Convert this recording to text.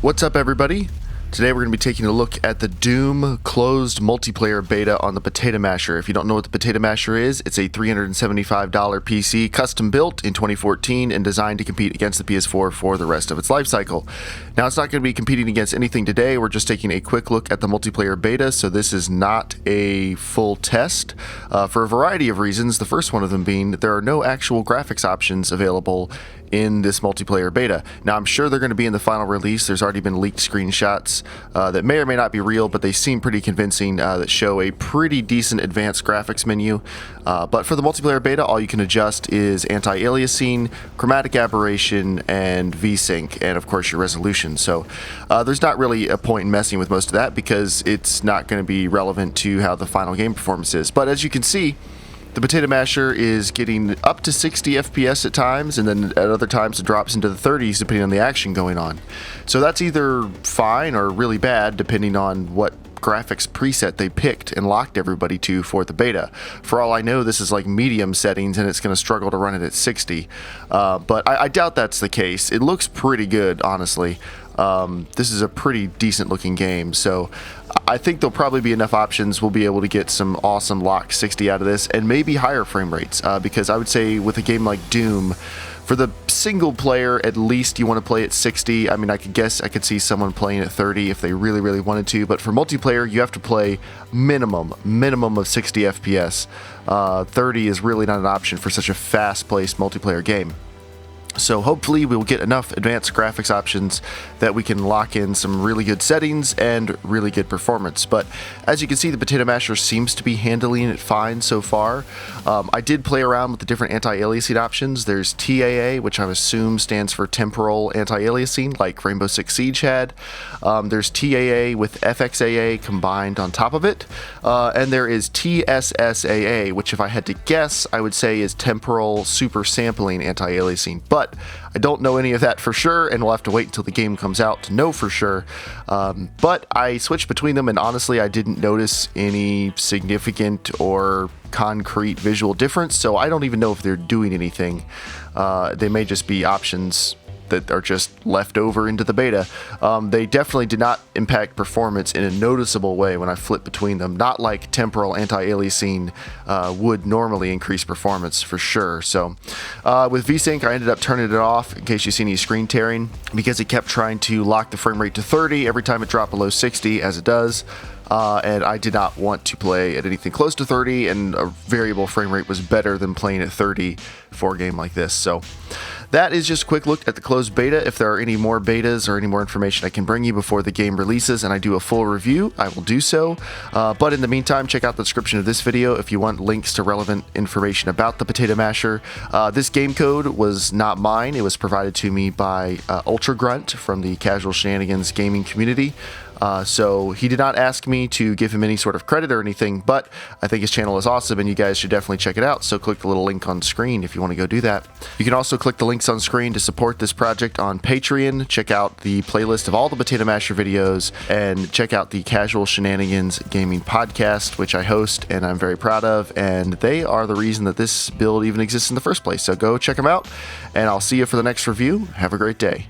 What's up, everybody? Today we're going to be taking a look at the Doom closed multiplayer beta on the Potato Masher. If you don't know what the Potato Masher is, it's a $375 PC custom built in 2014 and designed to compete against the PS4 for the rest of its life cycle. Now, it's not going to be competing against anything today. We're just taking a quick look at the multiplayer beta, so this is not a full test for a variety of reasons. The first one of them being that there are no actual graphics options available in this multiplayer beta. Now, I'm sure they're going to be in the final release. There's already been leaked screenshots that may or may not be real, but they seem pretty convincing, that show a pretty decent advanced graphics menu. But for the multiplayer beta, all you can adjust is anti-aliasing, chromatic aberration, and VSync, and of course your resolution. So there's not really a point in messing with most of that because it's not going to be relevant to how the final game performance is. But as you can see, the Potato Masher is getting up to 60 FPS at times, and then at other times it drops into the 30s depending on the action going on. So that's either fine or really bad depending on what graphics preset they picked and locked everybody to for the beta. For all I know, this is like medium settings and it's going to struggle to run it at 60. But I doubt that's the case. It looks pretty good, honestly. This is a pretty decent looking game, so I think there'll probably be enough options. We'll be able to get some awesome locked 60 out of this and maybe higher frame rates, because I would say with a game like Doom, for the single player, at least you want to play at 60. I mean, I could see someone playing at 30 if they really wanted to, but for multiplayer, you have to play minimum of 60 FPS. 30 is really not an option for such a fast-paced multiplayer game. So hopefully we will get enough advanced graphics options that we can lock in some really good settings and really good performance. But as you can see, the Potato Masher seems to be handling it fine so far. I did play around with the different anti-aliasing options. There's TAA, which I assume stands for temporal anti-aliasing, like Rainbow Six Siege had. There's TAA with FXAA combined on top of it. And there is TSSAA, which if I had to guess, I would say is temporal super sampling anti-aliasing. But I don't know any of that for sure, and we'll have to wait until the game comes out to know for sure. But I switched between them, and honestly, I didn't notice any significant or concrete visual difference, so I don't even know if they're doing anything. They may just be options that are just left over into the beta. They definitely did not impact performance in a noticeable way when I flipped between them, not like temporal anti-aliasing would normally increase performance for sure. So with VSync, I ended up turning it off in case you see any screen tearing, because it kept trying to lock the frame rate to 30 every time it dropped below 60, as it does. And I did not want to play at anything close to 30, and a variable frame rate was better than playing at 30 for a game like this. So that is just a quick look at the closed beta. If there are any more betas or any more information I can bring you before the game releases and I do a full review, I will do so. But in the meantime, check out the description of this video if you want links to relevant information about the Potato Masher. This game code was not mine. It was provided to me by Ultra Grunt from the Casual Shenanigans gaming community. So he did not ask me to give him any sort of credit or anything, but I think his channel is awesome and you guys should definitely check it out. So click the little link on screen if you want to go do that. You can also click the links on screen to support this project on Patreon. Check out the playlist of all the Potato Masher videos, and check out the Casual Shenanigans Gaming podcast, which I host and I'm very proud of, and they are the reason that this build even exists in the first place. So go check them out, and I'll see you for the next review. Have a great day.